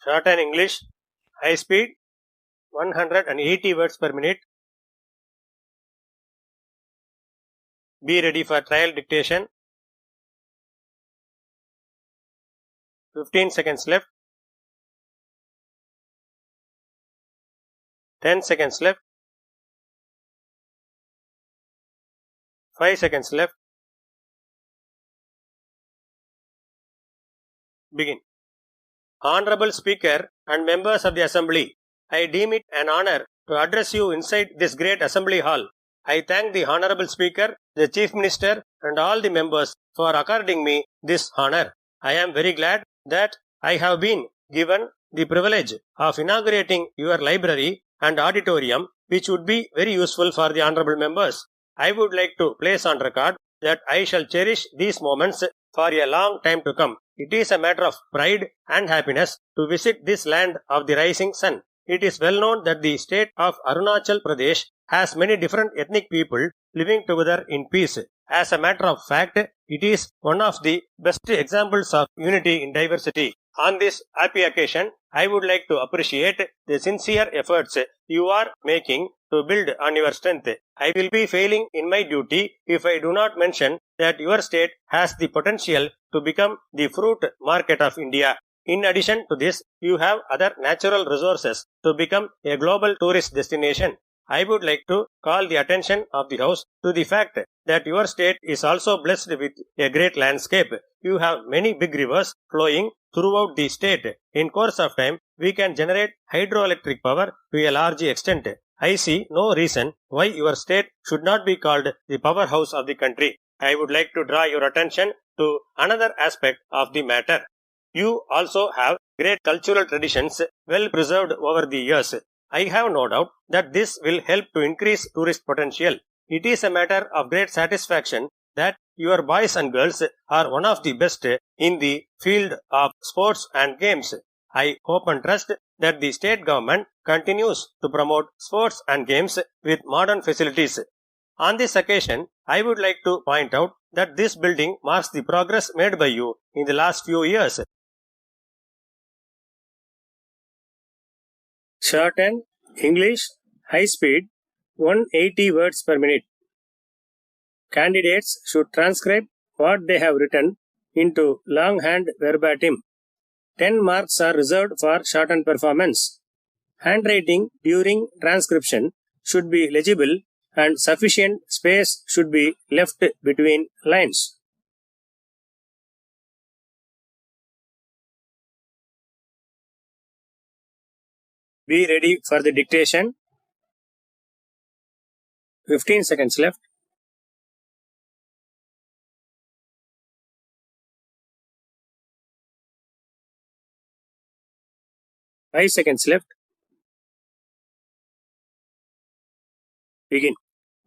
Shorthand English, high speed, 180 words per minute. Be ready for trial dictation. 15 seconds left. 10 seconds left. 5 seconds left. Begin. Honorable Speaker and members of the Assembly, I deem it an honor to address you inside this great Assembly Hall. I thank the Honorable Speaker, the Chief Minister and all the members for according me this honor. I am very glad that I have been given the privilege of inaugurating your library and auditorium, which would be very useful for the honorable members. I would like to place on record that I shall cherish these moments for a long time to come. It is a matter of pride and happiness to visit this land of the rising sun. It is well known that the state of Arunachal Pradesh has many different ethnic people living together in peace. As a matter of fact, it is one of the best examples of unity in diversity. On this happy occasion, I would like to appreciate the sincere efforts you are making to build on your strength. I will be failing in my duty if I do not mention that your state has the potential to become the fruit market of India. In addition to this, you have other natural resources to become a global tourist destination. I would like to call the attention of the House to the fact that your state is also blessed with a great landscape. You have many big rivers flowing throughout the state. In course of time, we can generate hydroelectric power to a large extent. I see no reason why your state should not be called the powerhouse of the country. I would like to draw your attention to another aspect of the matter. You also have great cultural traditions well preserved over the years. I have no doubt that this will help to increase tourist potential. It is a matter of great satisfaction that your boys and girls are one of the best in the field of sports and games. I hope and trust that the state government continues to promote sports and games with modern facilities. On this occasion, I would like to point out that this building marks the progress made by you in the last few years. Shorthand English, high speed, 180 words per minute. Candidates should transcribe what they have written into longhand verbatim. 10 marks are reserved for shorthand performance. Handwriting during transcription should be legible and sufficient space should be left between lines. Be ready for the dictation. 15 seconds left. 5 seconds left. Begin.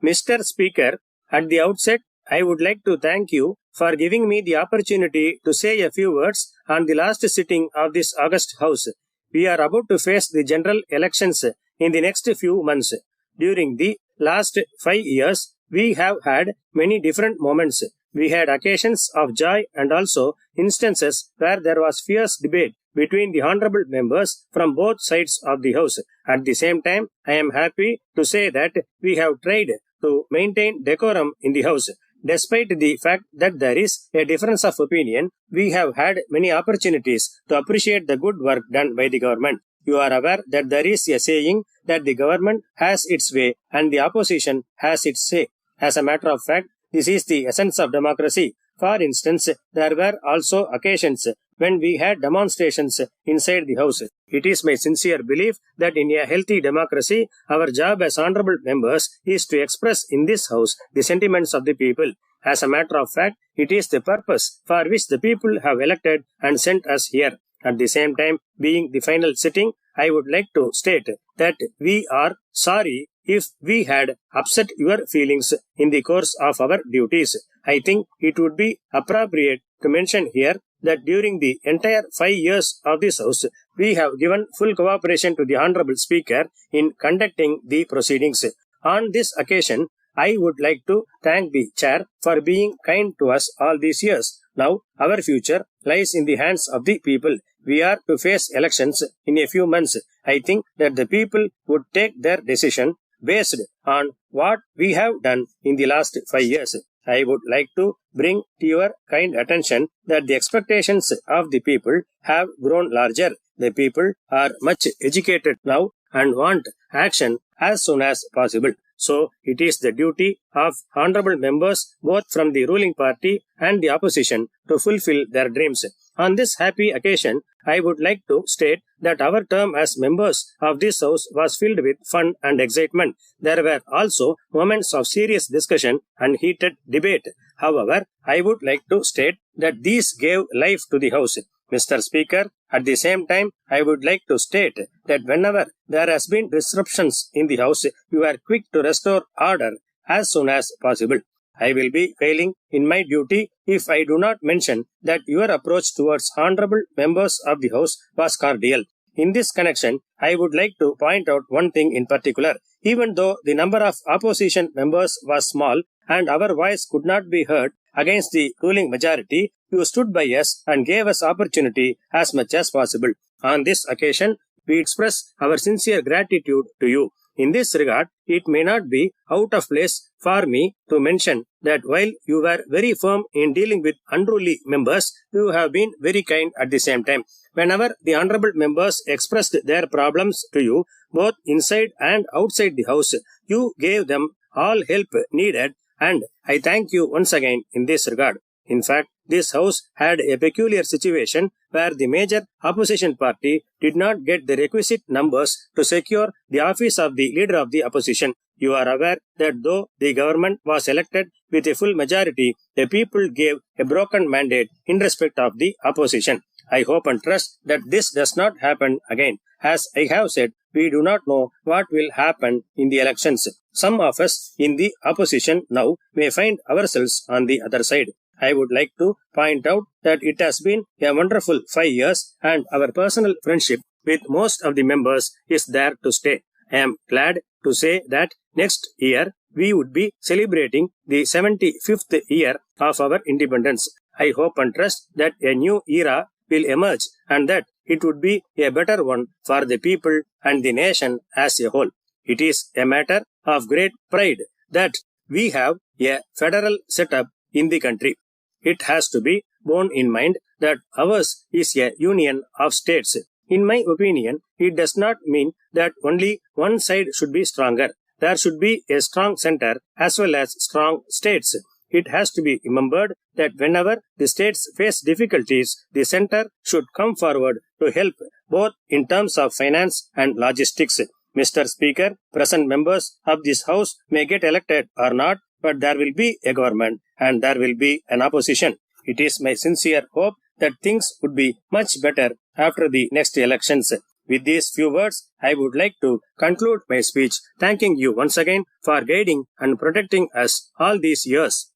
Mr. Speaker, at the outset, I would like to thank you for giving me the opportunity to say a few words on the last sitting of this august House. We are about to face the general elections in the next few months. During the last 5 years, we have had many different moments. We had occasions of joy and also instances where there was fierce debate between the honorable members from both sides of the House. At the same time, I am happy to say that we have tried to maintain decorum in the House. Despite the fact that there is a difference of opinion, we have had many opportunities to appreciate the good work done by the government. You are aware that there is a saying that the government has its way and the opposition has its say. As a matter of fact, this is the essence of democracy. For instance, there were also occasions when we had demonstrations inside the House. It is my sincere belief that in a healthy democracy, our job as honorable members is to express in this House the sentiments of the people. As a matter of fact, it is the purpose for which the people have elected and sent us here. At the same time, being the final sitting, I would like to state that we are sorry if we had upset your feelings in the course of our duties. I think it would be appropriate to mention here that during the entire 5 years of this House, we have given full cooperation to the Honorable Speaker in conducting the proceedings. On this occasion, I would like to thank the Chair for being kind to us all these years. Now our future lies in the hands of the people. We are to face elections in a few months. I think that the people would take their decision based on what we have done in the last 5 years. I would like to bring to your kind attention that the expectations of the people have grown larger. The people are much educated now and want action as soon as possible. So, it is the duty of honorable members both from the ruling party and the opposition to fulfill their dreams. On this happy occasion, I would like to state that our term as members of this house was filled with fun and excitement. There were also moments of serious discussion and heated debate. However, I would like to state that these gave life to the house. Mr. Speaker, at the same time, I would like to state that whenever there has been disruptions in the house, you are quick to restore order as soon as possible. I will be failing in my duty if I do not mention that your approach towards honorable members of the house was cordial. In this connection, I would like to point out one thing in particular. Even though the number of opposition members was small and our voice could not be heard against the ruling majority, you stood by us and gave us opportunity as much as possible. On this occasion, we express our sincere gratitude to you. In this regard, it may not be out of place for me to mention that while you were very firm in dealing with unruly members, you have been very kind at the same time. Whenever the honorable members expressed their problems to you, both inside and outside the house, you gave them all help needed, and I thank you once again in this regard. In fact, this house had a peculiar situation where the major opposition party did not get the requisite numbers to secure the office of the leader of the opposition. You are aware that though the government was elected with a full majority, the people gave a broken mandate in respect of the opposition. I hope and trust that this does not happen again. As I have said, we do not know what will happen in the elections. Some of us in the opposition now may find ourselves on the other side. I would like to point out that it has been a wonderful 5 years and our personal friendship with most of the members is there to stay. I am glad to say that next year we would be celebrating the 75th year of our independence. I hope and trust that a new era will emerge and that it would be a better one for the people and the nation as a whole. It is a matter of great pride that we have a federal setup in the country. It has to be borne in mind that ours is a union of states. In my opinion, it does not mean that only one side should be stronger. There should be a strong center as well as strong states. It has to be remembered that whenever the states face difficulties, the center should come forward to help both in terms of finance and logistics. Mr. Speaker, present members of this House may get elected or not, but there will be a government and there will be an opposition. It is my sincere hope that things would be much better after the next elections. With these few words, I would like to conclude my speech, thanking you once again for guiding and protecting us all these years.